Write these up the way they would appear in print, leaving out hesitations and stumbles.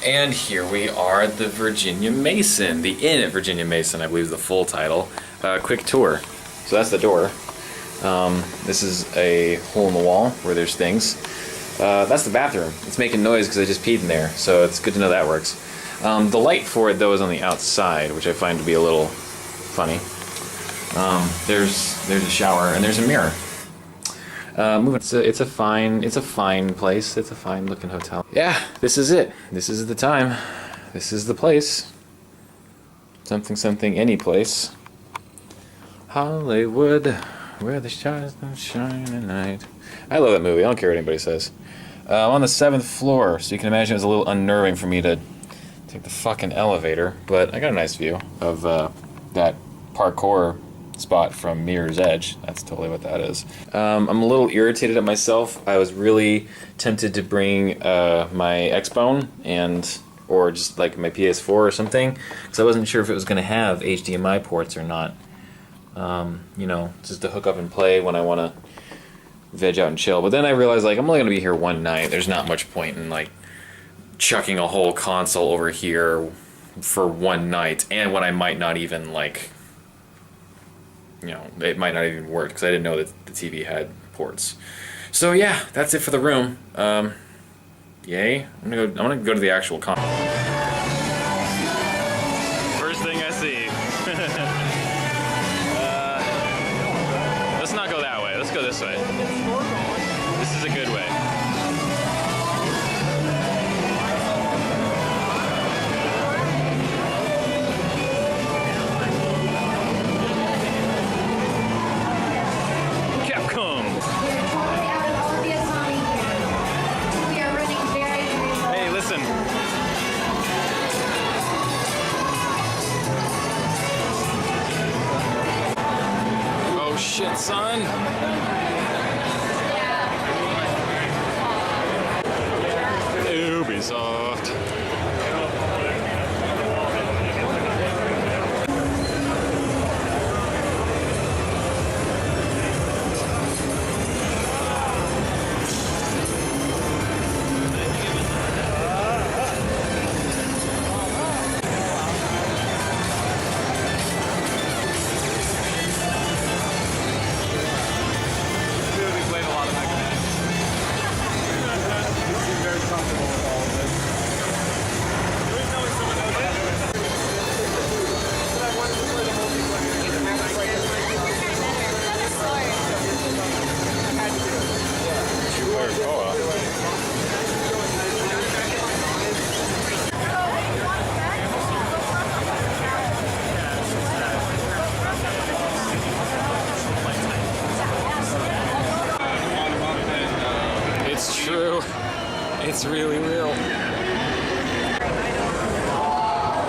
And here we are at the Virginia Mason, the Inn at Virginia Mason, I believe is the full title. Quick tour. So that's the door. This is a hole in the wall where there's things. That's the bathroom. It's making noise because I just peed in there, so it's good to know that works. The light for it, though, is on the outside, which I find to be a little funny. There's a shower and there's a mirror. It's a fine place. It's a fine looking hotel. Yeah, this is it. This is the time. This is the place. Something, any place. Hollywood, where the stars don't shine at night. I love that movie. I don't care what anybody says. I'm on the 7th floor, so you can imagine it was a little unnerving for me to take the fucking elevator, but I got a nice view of that parkour spot from Mirror's Edge. That's totally what that is. I'm a little irritated at myself. I was really tempted to bring my Xbone or just like my PS4 or something, because I wasn't sure if it was going to have HDMI ports or not. You know, just to hook up and play when I want to veg out and chill. But then I realized, like, I'm only going to be here one night. There's not much point in, like, chucking a whole console over here for one night, and when I might not even, like, you know, it might not even work, because I didn't know that the TV had ports. So yeah, that's it for the room. Yay. I'm gonna go to the actual console. First thing I see. Let's not go that way. Let's go this way. This is a good way. Hey, listen. Oh shit, son. Ubisoft. It's true. It's really real.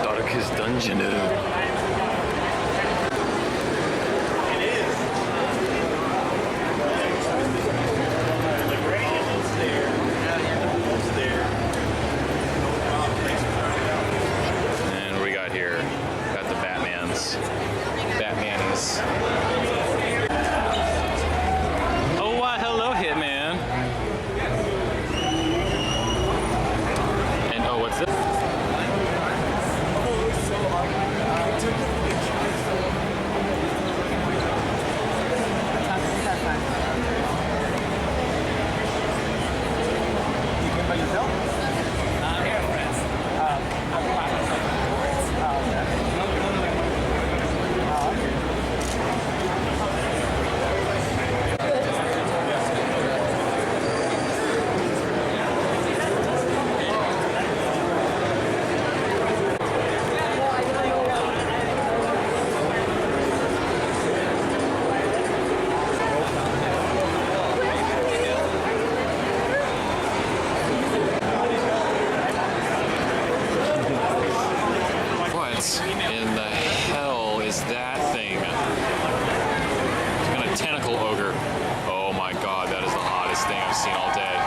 Darkest dungeon. And what we got here? Got the Batmans. Batmanis. Oh, why, hello, Hitman. And oh, what's this? In the hell is that thing? It's got a tentacle ogre. Oh my god, that is the hottest thing I've seen all day.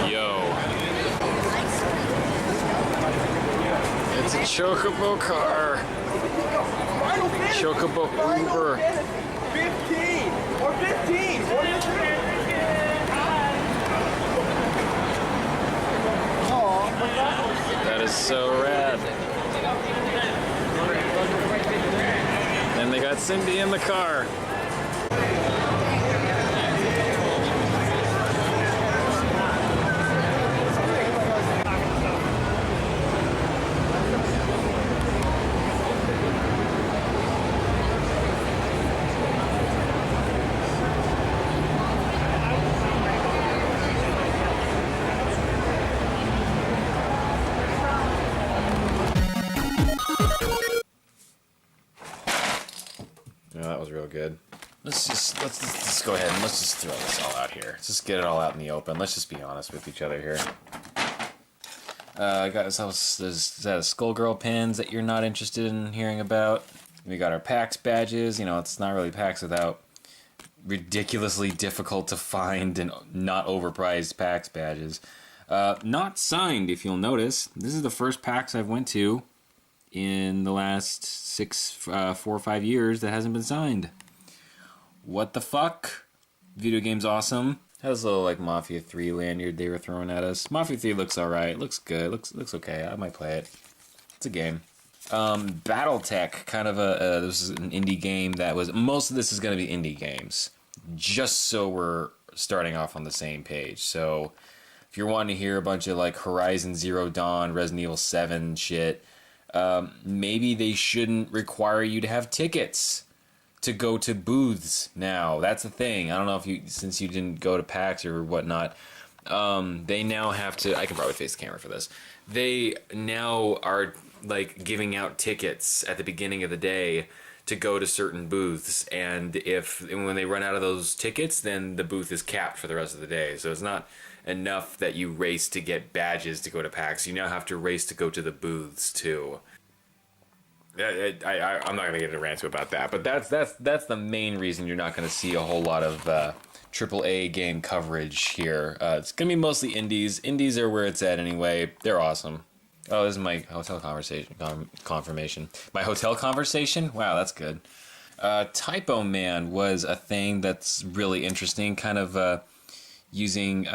Yo. It's a Chocobo car. Chocobo Uber. 15 or 15. What is it? That is so rad. And they got Cindy in the car. Yeah, that was real good. Let's just go ahead and let's just throw this all out here. Let's just get it all out in the open. Let's just be honest with each other here. I got ourselves there's Skullgirl pins that you're not interested in hearing about. We got our PAX badges. You know, it's not really PAX without ridiculously difficult to find and not overpriced PAX badges. Not signed, if you'll notice. This is the first PAX I've went to in the last 4 or 5 years that hasn't been signed. What the fuck? Video game's awesome. Has a little like Mafia 3 lanyard they were throwing at us. Mafia 3 looks alright, looks good, looks okay. I might play it. It's a game. Battletech, kind of this is an indie game that was, most of this is going to be indie games. Just so we're starting off on the same page. So if you're wanting to hear a bunch of like Horizon Zero Dawn, Resident Evil 7 shit, maybe they shouldn't require you to have tickets to go to booths now. That's the thing. I don't know if you, since you didn't go to PAX or whatnot, they now have to, I can probably face the camera for this. They now are like giving out tickets at the beginning of the day to go to certain booths, and when they run out of those tickets, then the booth is capped for the rest of the day. So it's not enough that you race to get badges to go to PAX. You now have to race to go to the booths too. I'm not going to get into a rant about that, but that's the main reason you're not going to see a whole lot of AAA game coverage here. It's going to be mostly indies. Indies are where it's at anyway. They're awesome. Oh, this is my hotel confirmation. My hotel conversation? Wow, that's good. Typo Man was a thing that's really interesting, kind of using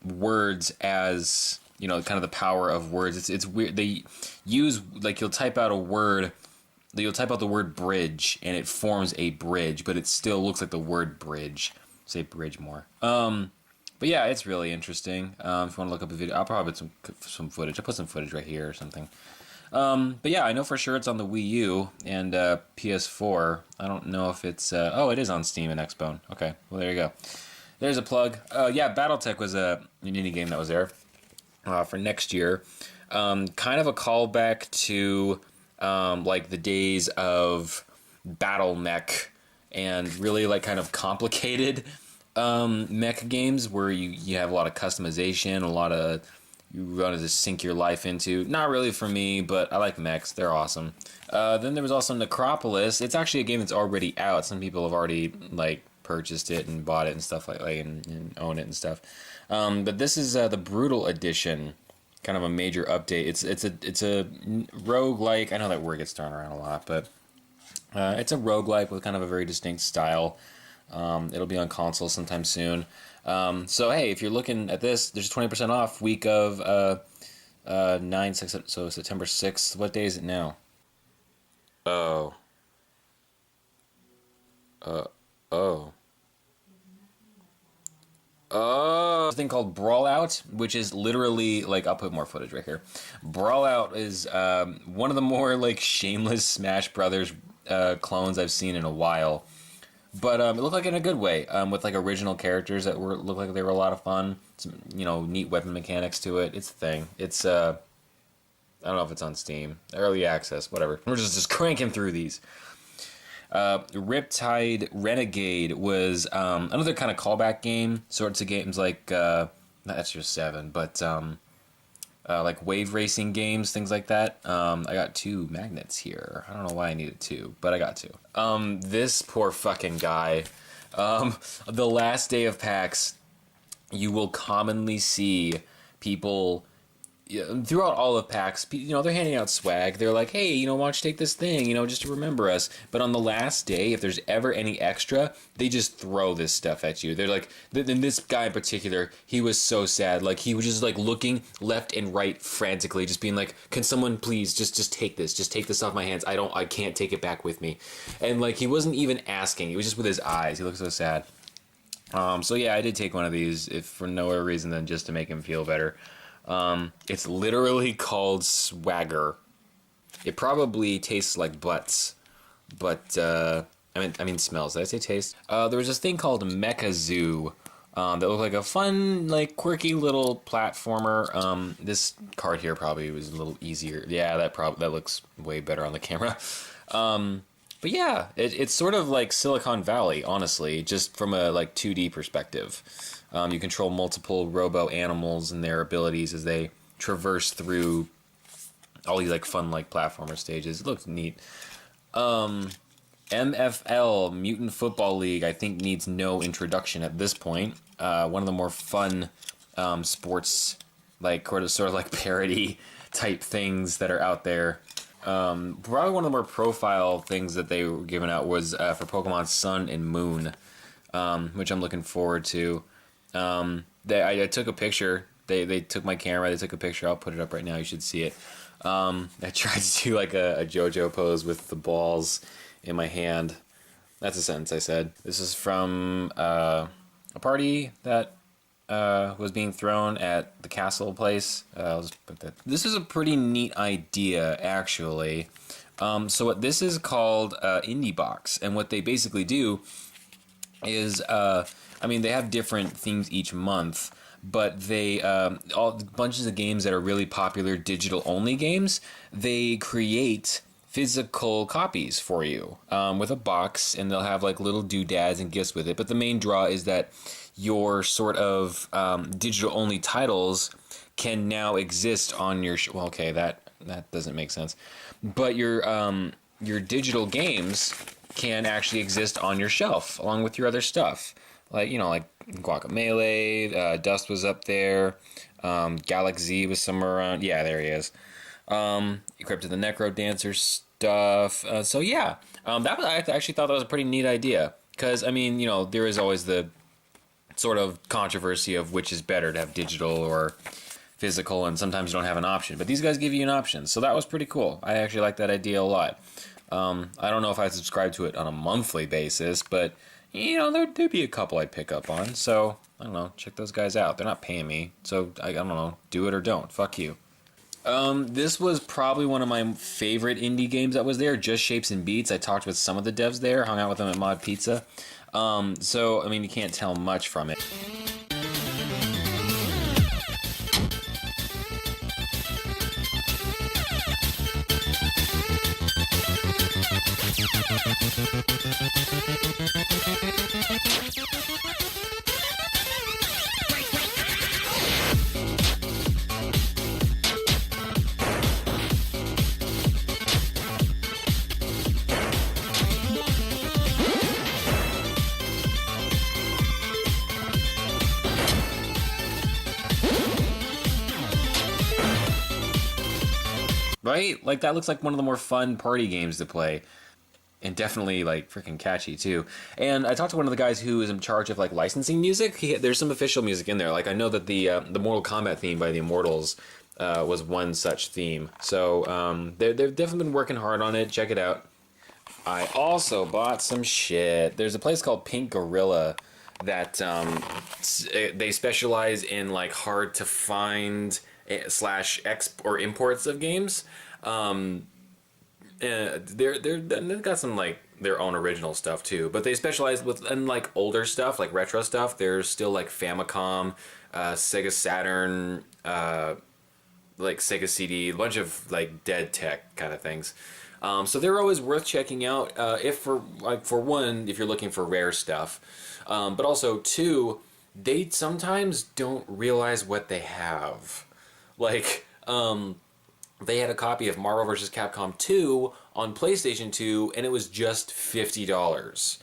words as, you know, kind of the power of words. It's weird. They use, like, you'll type out a word, you'll type out the word bridge, and it forms a bridge, but it still looks like the word bridge. Say bridge more. But yeah, it's really interesting. If you want to look up a video, I'll probably put some footage. I'll put some footage right here or something. But yeah, I know for sure it's on the Wii U and PS4. I don't know if it's... oh, it is on Steam and Xbone. Okay, well, there you go. There's a plug. Yeah, Battletech was an indie game that was there for next year. Kind of a callback to like the days of Battle Mech and really like kind of complicated mech games where you have a lot of customization, a lot of you want to just sink your life into. Not really for me, but I like mechs. They're awesome. Then there was also Necropolis. It's actually a game that's already out. Some people have already like purchased it and bought it and stuff like and own it and stuff. But this is the Brutal Edition, kind of a major update. It's a roguelike. I know that word gets thrown around a lot, but it's a roguelike with kind of a very distinct style. It'll be on console sometime soon. So hey, if you're looking at this, there's 20% off week of 9/6, so September 6th. What day is it now? Oh. This thing called Brawl Out, which is literally like, I'll put more footage right here. Brawl Out is one of the more like shameless Smash Brothers clones I've seen in a while. But it looked like in a good way, with like original characters that looked like they were a lot of fun. Some, you know, neat weapon mechanics to it. It's a thing. It's I don't know if it's on Steam, early access, whatever. We're just cranking through these. Riptide Renegade was another kind of callback game. Sorts of games like that's just 7, but like wave racing games, things like that. I got 2 magnets here. I don't know why I needed 2, but I got 2. This poor fucking guy. The last day of PAX, you will commonly see people yeah, throughout all of PAX, they're handing out swag. They're like, hey, why don't you take this thing, just to remember us. But on the last day, if there's ever any extra, they just throw this stuff at you. They're like, then this guy in particular, he was so sad. Like, he was just like looking left and right frantically, just being like, can someone please just take this? Just take this off my hands. I can't take it back with me. And like, he wasn't even asking. He was just with his eyes. He looked so sad. So yeah, I did take one of these, if for no other reason than just to make him feel better. It's literally called Swagger. It probably tastes like butts, but I mean smells. Did I say taste? There was this thing called Mecha Zoo that looked like a fun, like quirky little platformer. This card here probably was a little easier. Yeah, that looks way better on the camera. But yeah, it's sort of like Silicon Valley, honestly, just from a like 2D perspective. You control multiple robo animals and their abilities as they traverse through all these like fun like platformer stages. It looks neat. MFL, Mutant Football League, I think needs no introduction at this point. One of the more fun sports, like sort of like parody type things that are out there. Probably one of the more profile things that they were giving out was for Pokemon Sun and Moon, which I'm looking forward to. I took a picture. They took my camera. They took a picture. I'll put it up right now. You should see it. I tried to do like a JoJo pose with the balls in my hand. That's a sentence I said. This is from a party that was being thrown at the castle place. I'll just put that. This is a pretty neat idea, actually. So what this is called Indie Box, and what they basically do is, they have different themes each month, but they all bunches of games that are really popular digital only games. They create physical copies for you with a box, and they'll have like little doodads and gifts with it. But the main draw is that your sort of digital only titles can now exist on your well, okay, that doesn't make sense, but your digital games can actually exist on your shelf along with your other stuff, like Guacamelee. Dust was up there. Galaxy was somewhere around. Yeah, there he is. Equipped to the Necro Dancer stuff. So yeah, I actually thought that was a pretty neat idea, because there is always the sort of controversy of which is better, to have digital or physical, and sometimes you don't have an option, but these guys give you an option, so that was pretty cool. I actually like that idea a lot. I don't know if I subscribe to it on a monthly basis, but there'd be a couple I'd pick up on, so I don't know, check those guys out. They're not paying me, so I don't know, do it or don't, fuck you. This was probably one of my favorite indie games that was there, Just Shapes and Beats. I talked with some of the devs there, hung out with them at Mod Pizza. So you can't tell much from it. Right? Like, that looks like one of the more fun party games to play. And definitely, like, freaking catchy, too. And I talked to one of the guys who is in charge of, like, licensing music. There's some official music in there. Like, I know that the Mortal Kombat theme by the Immortals was one such theme. So, they've definitely been working hard on it. Check it out. I also bought some shit. There's a place called Pink Gorilla that they specialize in, like, hard-to-find / imports of games. They've got some like their own original stuff too, but they specialize in like older stuff, like retro stuff. There's still like Famicom, Sega Saturn, like Sega CD, a bunch of like dead tech kind of things. So they're always worth checking out. For one, if you're looking for rare stuff, but also two, they sometimes don't realize what they have. Like, they had a copy of Marvel vs. Capcom 2 on PlayStation 2, and it was just $50.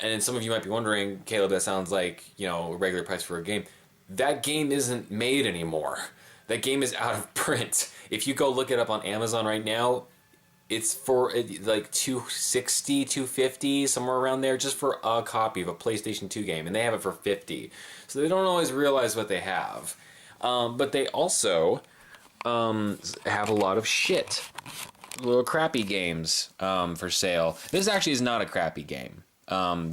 And some of you might be wondering, Caleb, that sounds like, a regular price for a game. That game isn't made anymore. That game is out of print. If you go look it up on Amazon right now, it's for like $260, $250, somewhere around there, just for a copy of a PlayStation 2 game, and they have it for $50. So they don't always realize what they have. But they also have a lot of shit. Little crappy games for sale. This actually is not a crappy game.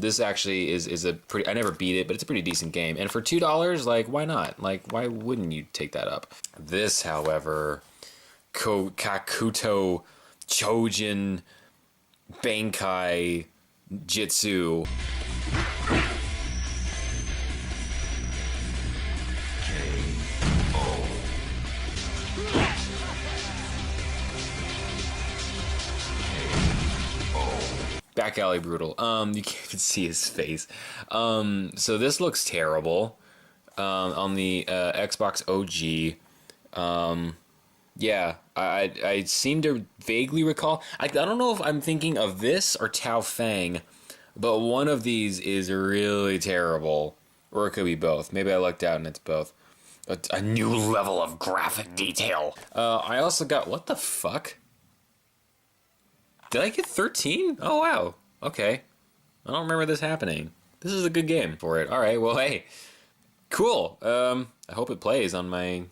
This actually is a pretty, I never beat it, but it's a pretty decent game. And for $2, like, why not? Like, why wouldn't you take that up? This, however, Kakuto Chojin Bankai Jitsu. Back alley brutal. You can't even see his face. So this looks terrible. On the Xbox OG. Yeah, I seem to vaguely recall. I don't know if I'm thinking of this or Tao Fang, but one of these is really terrible. Or it could be both. Maybe I lucked out and it's both. A new level of graphic detail. I also got, what the fuck? Did I get 13? Oh, wow. Okay. I don't remember this happening. This is a good game for it. All right, well, hey. Cool. I hope it plays on my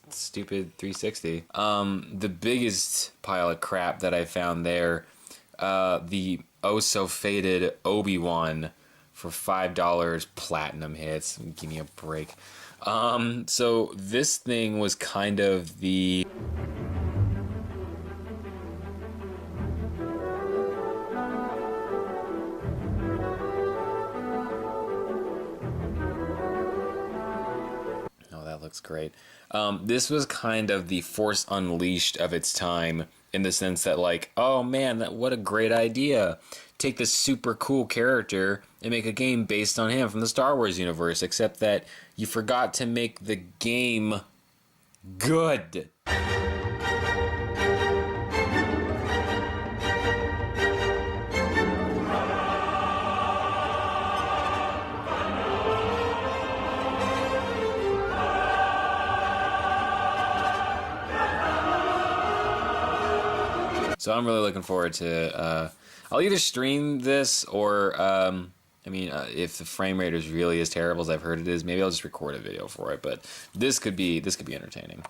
stupid 360. The biggest pile of crap that I found there, the oh-so-faded Obi-Wan for $5 platinum hits. Give me a break. So this thing was kind of the... looks great. This was kind of the Force Unleashed of its time, in the sense that, like, oh man, what a great idea. Take this super cool character and make a game based on him from the Star Wars universe, except that you forgot to make the game good. So I'm really looking forward to, I'll either stream this or, I mean, if the frame rate is really as terrible as I've heard it is, maybe I'll just record a video for it, but this could be entertaining.